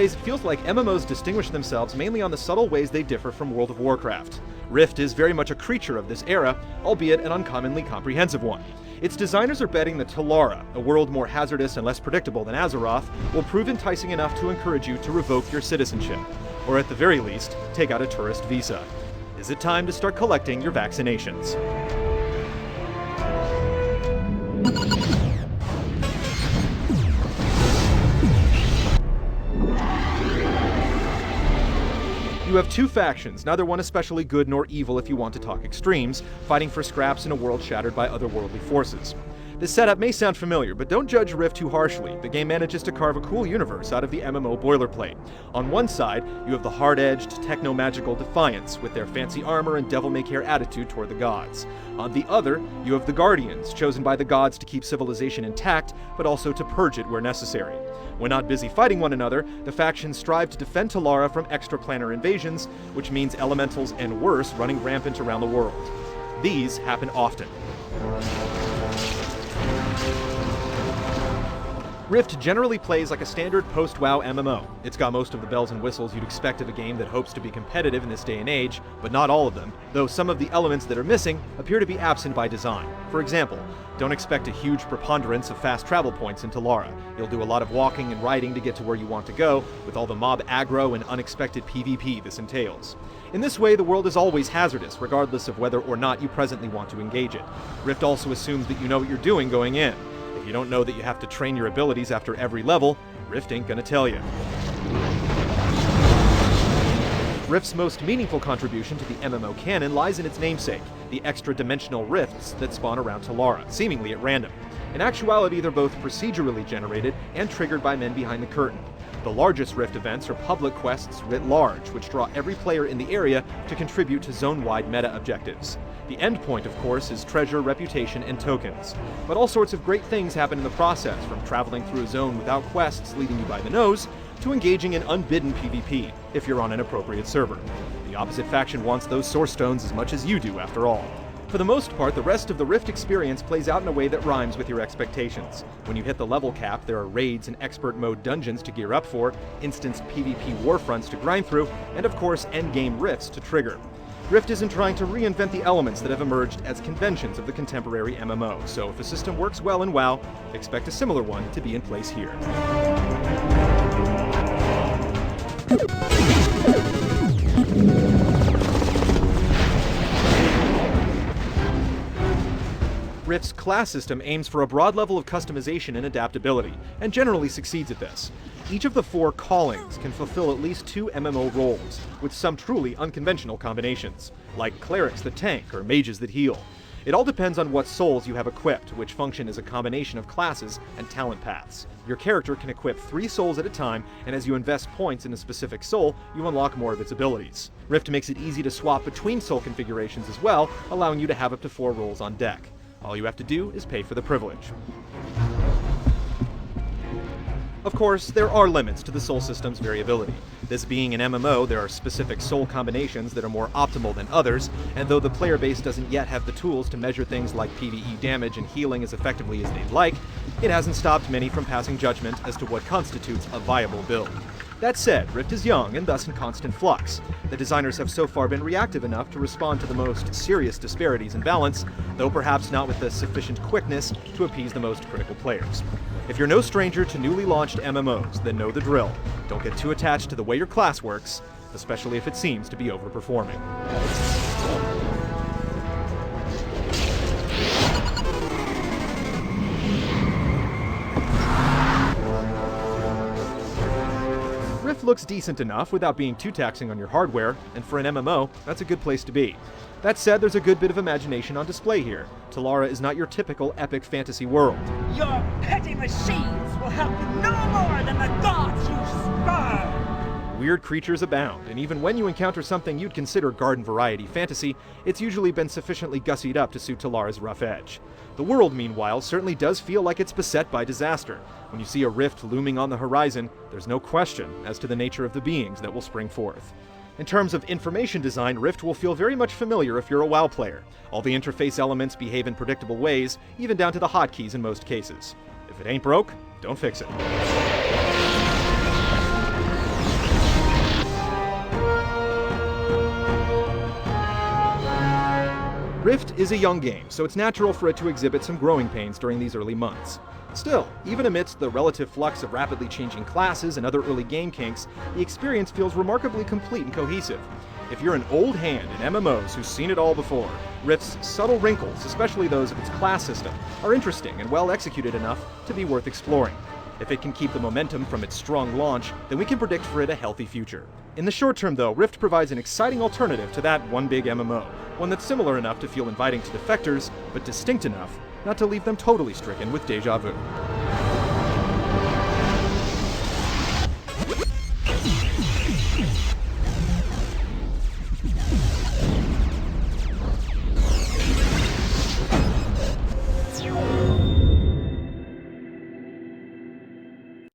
ways, it feels like MMOs distinguish themselves mainly on the subtle ways they differ from World of Warcraft. Rift is very much a creature of this era, albeit an uncommonly comprehensive one. Its designers are betting that Talara, a world more hazardous and less predictable than Azeroth, will prove enticing enough to encourage you to revoke your citizenship, or at the very least, take out a tourist visa. Is it time to start collecting your vaccinations? You have two factions, neither one especially good nor evil if you want to talk extremes, fighting for scraps in a world shattered by otherworldly forces. This setup may sound familiar, but don't judge Rift too harshly. The game manages to carve a cool universe out of the MMO boilerplate. On one side, you have the hard-edged, techno-magical Defiance, with their fancy armor and devil-may-care attitude toward the gods. On the other, you have the Guardians, chosen by the gods to keep civilization intact, but also to purge it where necessary. When not busy fighting one another, the factions strive to defend Talara from extraplanar invasions, which means elementals and worse running rampant around the world. These happen often. Rift generally plays like a standard post-WoW MMO. It's got most of the bells and whistles you'd expect of a game that hopes to be competitive in this day and age, but not all of them, though some of the elements that are missing appear to be absent by design. For example, don't expect a huge preponderance of fast travel points in Talara. You'll do a lot of walking and riding to get to where you want to go, with all the mob aggro and unexpected PvP this entails. In this way, the world is always hazardous, regardless of whether or not you presently want to engage it. Rift also assumes that you know what you're doing going in. If you don't know that you have to train your abilities after every level, Rift ain't gonna tell you. Rift's most meaningful contribution to the MMO canon lies in its namesake, the extra-dimensional rifts that spawn around Talara, seemingly at random. In actuality, they're both procedurally generated and triggered by men behind the curtain. The largest Rift events are public quests writ large, which draw every player in the area to contribute to zone-wide meta objectives. The end point, of course, is treasure, reputation, and tokens. But all sorts of great things happen in the process, from traveling through a zone without quests leading you by the nose, to engaging in unbidden PvP, if you're on an appropriate server. The opposite faction wants those source stones as much as you do, after all. For the most part, the rest of the Rift experience plays out in a way that rhymes with your expectations. When you hit the level cap, there are raids and expert mode dungeons to gear up for, instanced PvP warfronts to grind through, and of course endgame rifts to trigger. Rift isn't trying to reinvent the elements that have emerged as conventions of the contemporary MMO, so if a system works well in WoW, expect a similar one to be in place here. Rift's class system aims for a broad level of customization and adaptability, and generally succeeds at this. Each of the 4 callings can fulfill at least 2 MMO roles, with some truly unconventional combinations, like clerics that tank or mages that heal. It all depends on what souls you have equipped, which function as a combination of classes and talent paths. Your character can equip 3 souls at a time, and as you invest points in a specific soul, you unlock more of its abilities. Rift makes it easy to swap between soul configurations as well, allowing you to have up to 4 roles on deck. All you have to do is pay for the privilege. Of course, there are limits to the soul system's variability. This being an MMO, there are specific soul combinations that are more optimal than others, and though the player base doesn't yet have the tools to measure things like PvE damage and healing as effectively as they'd like, it hasn't stopped many from passing judgment as to what constitutes a viable build. That said, Rift is young and thus in constant flux. The designers have so far been reactive enough to respond to the most serious disparities in balance, though perhaps not with the sufficient quickness to appease the most critical players. If you're no stranger to newly launched MMOs, then know the drill. Don't get too attached to the way your class works, especially if it seems to be overperforming. Rift looks decent enough without being too taxing on your hardware, and for an MMO, that's a good place to be. That said, there's a good bit of imagination on display here. Talara is not your typical epic fantasy world. Your petty machines will help you no more than the gods you spurn! Weird creatures abound, and even when you encounter something you'd consider garden-variety fantasy, it's usually been sufficiently gussied up to suit Talara's rough edge. The world, meanwhile, certainly does feel like it's beset by disaster. When you see a rift looming on the horizon, there's no question as to the nature of the beings that will spring forth. In terms of information design, Rift will feel very much familiar if you're a WoW player. All the interface elements behave in predictable ways, even down to the hotkeys in most cases. If it ain't broke, don't fix it. Rift is a young game, so it's natural for it to exhibit some growing pains during these early months. Still, even amidst the relative flux of rapidly changing classes and other early game kinks, the experience feels remarkably complete and cohesive. If you're an old hand in MMOs who's seen it all before, Rift's subtle wrinkles, especially those of its class system, are interesting and well executed enough to be worth exploring. If it can keep the momentum from its strong launch, then we can predict for it a healthy future. In the short term though, Rift provides an exciting alternative to that one big MMO, one that's similar enough to feel inviting to defectors, but distinct enough not to leave them totally stricken with deja vu.